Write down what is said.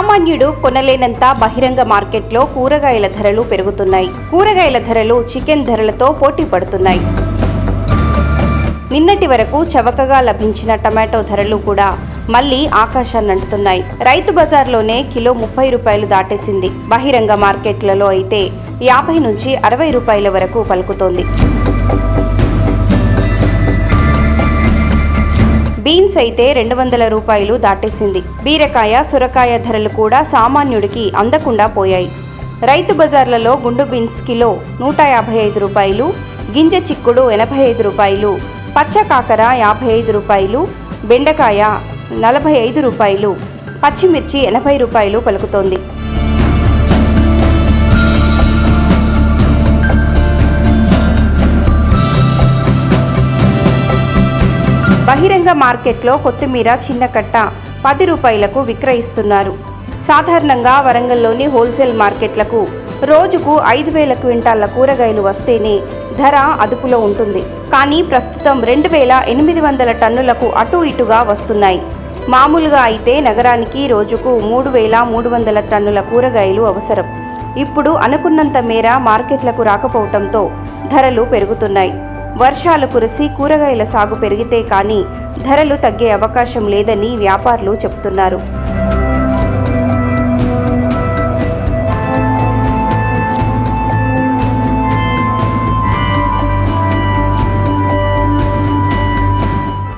సామాన్యుడు కొనలేనంత బహిరంగ మార్కెట్లో కూరగాయల ధరలు పెరుగుతున్నాయి. కూరగాయల ధరలు చికెన్ ధరలతో పోటీ పడుతున్నాయి. నిన్నటి వరకు చవకగా లభించిన టమాటో ధరలు కూడా మళ్లీ ఆకాశాన్నంటుతున్నాయి. రైతు బజార్లోనే కిలో 30 రూపాయలు దాటేసింది. బహిరంగ మార్కెట్లలో అయితే 50 నుంచి 60 రూపాయల వరకు పలుకుతోంది. బీన్స్ అయితే 200 రూపాయలు దాటేసింది. బీరకాయ, సొరకాయ ధరలు కూడా సామాన్యుడికి అందకుండా పోయాయి. రైతు బజార్లలో గుండు బీన్స్ కిలో 155 రూపాయలు, గింజ చిక్కుడు 85 రూపాయలు, పచ్చ కాకర 55 రూపాయలు, బెండకాయ 45 రూపాయలు, పచ్చిమిర్చి 80 రూపాయలు పలుకుతోంది. బహిరంగ మార్కెట్లో కొత్తిమీర చిన్న కట్ట 10 రూపాయలకు విక్రయిస్తున్నారు. సాధారణంగా వరంగల్లోని హోల్సేల్ మార్కెట్లకు రోజుకు 5,000 క్వింటాళ్ల కూరగాయలు వస్తేనే ధర అదుపులో ఉంటుంది. కానీ ప్రస్తుతం 2,800 టన్నులకు అటు ఇటుగా వస్తున్నాయి. మామూలుగా అయితే నగరానికి రోజుకు 3,300 టన్నుల కూరగాయలు అవసరం. ఇప్పుడు అనుకున్నంత మేర మార్కెట్లకు రాకపోవడంతో ధరలు పెరుగుతున్నాయి. వర్షాలు కురిసి కూరగాయల సాగు పెరిగితే కానీ ధరలు తగ్గే అవకాశం లేదని వ్యాపారులు చెబుతున్నారు.